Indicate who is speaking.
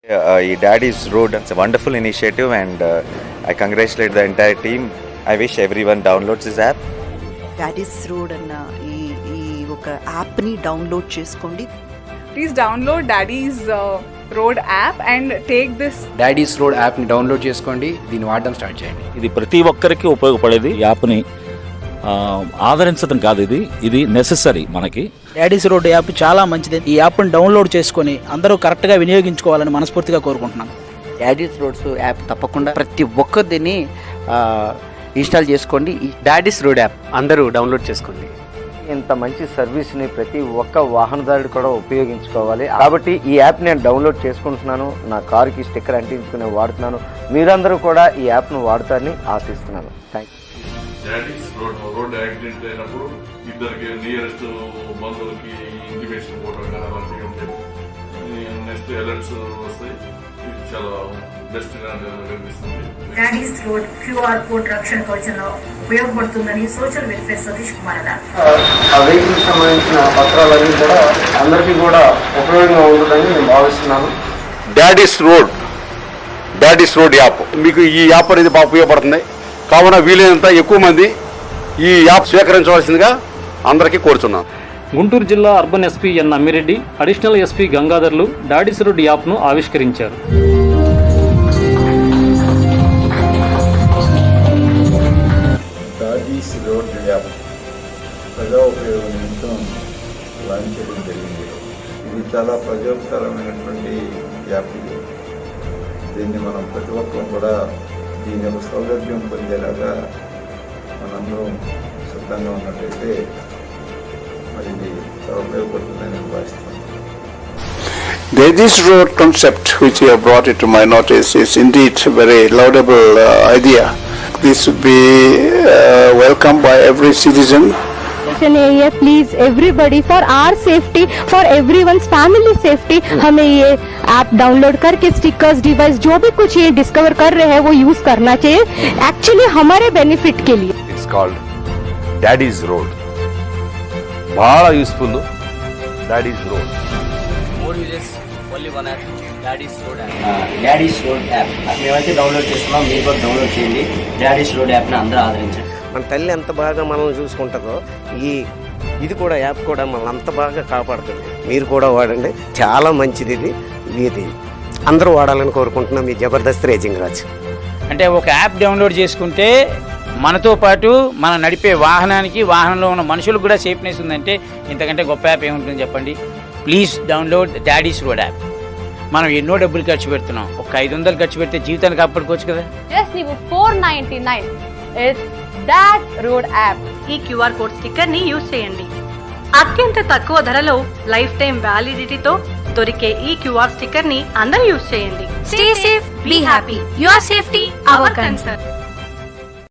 Speaker 1: Daddy's Road, it's a wonderful initiative and I congratulate the entire team. I wish everyone downloads this app.
Speaker 2: Daddy's Road అన్న ఈ ఒక యాప్ని download చేసుకోండి.
Speaker 3: Please download Daddy's Road app and take this
Speaker 4: Daddy's Road యాప్ని download చేసుకోండి, దీన్ని వాడడం start చేయండి.
Speaker 5: ఇది ప్రతి ఒక్కరికి ఉపయోగపడేది. యాప్ని ఆదరించడం కాదు, ఇది నెసెసరీ మనకి.
Speaker 6: డాడీస్ రోడ్ యాప్ చాలా మంచిది. ఈ యాప్ని డౌన్లోడ్ చేసుకొని అందరూ కరెక్ట్గా వినియోగించుకోవాలని మనస్ఫూర్తిగా కోరుకుంటున్నాను.
Speaker 7: డాడీస్ రోడ్స్ యాప్ తప్పకుండా ప్రతి ఒక్కరిని ఇన్స్టాల్ చేసుకోండి. డాడీస్ రోడ్ యాప్ అందరూ డౌన్లోడ్ చేసుకోండి.
Speaker 8: ఇంత మంచి సర్వీస్ని ప్రతి ఒక్క వాహనదారుడు కూడా ఉపయోగించుకోవాలి. కాబట్టి ఈ యాప్ నేను డౌన్లోడ్ చేసుకుంటున్నాను, నా కారుకి స్టిక్కర్ అంటించుకుని వాడుతున్నాను. మీరందరూ కూడా ఈ యాప్ను వాడుతారని ఆశిస్తున్నాను. Thank you.
Speaker 9: Daddy's road accident అయినప్పుడు ఇద్దరికి నియరెస్ట్ బంధువులకి ఇంటిమేషన్ ఇవ్వడం కానీ అలాంటివి ఉంటాయి. నెక్స్ట్ అలర్ట్స్ వస్తాయి. ఇది చాలా బెస్ట్ గా కనిపిస్తుంది.
Speaker 10: డాడీస్ రోడ్ క్యూఆర్ కోడ్ రక్షణ కవచంలో ఉపయోగపడుతుందని సోషల్ వెల్ఫేర్ సతీష్ కుమార్ గారు
Speaker 8: ఆ వెహికల్ సంబంధించిన పత్రాలన్నీ కూడా అందరికీ కూడా ఉపయోగంగా ఉంటుందని నేను భావిస్తున్నాను.
Speaker 11: డాడీస్ రోడ్ యాప్ మీకు ఈ యాప్ అనేది బాగా ఉపయోగపడుతుంది. కావున వీలైనంత ఎక్కువ మంది ఈ యాప్ స్వీకరించవలసిందిగా అందరికీ కోరుతున్నాను.
Speaker 12: గుంటూరు జిల్లా urban SP N Ammireddy, additional SP గంగాధర్లు డాడీస్ రోడ్ యాప్ను ఆవిష్కరించారు.
Speaker 13: డాడీస్ రోడ్ యాప్ ప్రజా ఉపయోగం నిమిత్తం లాంచ్ చేయడం జరిగింది. ఇది చాలా ప్రయోజనకరమైనటువంటి యాప్. దీన్ని మనం ప్రతి ఒక్కరం కూడా దీని యొక్క సౌలభ్యం పొందేలాగా మనందరం సిద్ధంగా ఉన్నట్లయితే మరి ఇది చాలా ఉపయోగపడుతుందని నేను భావిస్తున్నాను.
Speaker 11: Daddy's Road concept which you have brought it to my notice is indeed a very laudable idea. This would be welcomed by every citizen.
Speaker 14: Please everybody for our safety, for everyone's family safety हमें ये app download करके stickers device जो भी कुछ ये discover कर रहे हैं वो यूज करना चाहिए एक्चुअली हमारे बेनिफिट के लिए.
Speaker 1: It's called Daddy's Road. बड़ा useful Daddy's Road.
Speaker 7: More users, only one app, Daddy's Road app. Daddy's road app మేమైతే డౌన్లోడ్ చేస్తున్నాం, మీరు కూడా డౌన్లోడ్ చేయండి. డాడీస్ రోడ్ యాప్ని అందరూ ఆదరించండి.
Speaker 8: మన తల్లి ఎంత బాగా మనల్ని చూసుకుంటుందో ఇది కూడా యాప్ కూడా మనల్ని అంత బాగా కాపాడుతుంది. మీరు కూడా వాడండి, చాలా మంచిది. ఇది అందరూ వాడాలని కోరుకుంటున్నాం. మీ జబర్దస్త్ రేజింగ్ రాజ్.
Speaker 6: అంటే ఒక యాప్ డౌన్లోడ్ చేసుకుంటే మనతో పాటు మనం నడిపే వాహనంలో ఉన్న మనుషులకు కూడా సేఫ్నెస్ ఉందంటే ఇంతకంటే గొప్ప యాప్ ఏముంటుంది చెప్పండి. Please download Daddy's road app. మనం ఎన్నో డబ్బులు ఖర్చు పెడుతున్నాం, ఒక 500 ఖర్చు పెడితే జీవితాన్ని కాపాడుకోవచ్చు కదా.
Speaker 14: జస్ట్ ನೀವು 499 ఇట్స్ డాడ్ రోడ్ యాప్.
Speaker 10: ఈ క్యూఆర్ కోడ్ స్టిక్కర్ ని యూజ్ చేయండి. అత్యంత తక్కువ ధరలో లైఫ్ టైం వ్యాలిడిటీతో దొరికే ఈ క్యూఆర్ స్టిక్కర్ ని అందరూ యూజ్ చేయండి. Stay safe, be happy. Your safety our concern.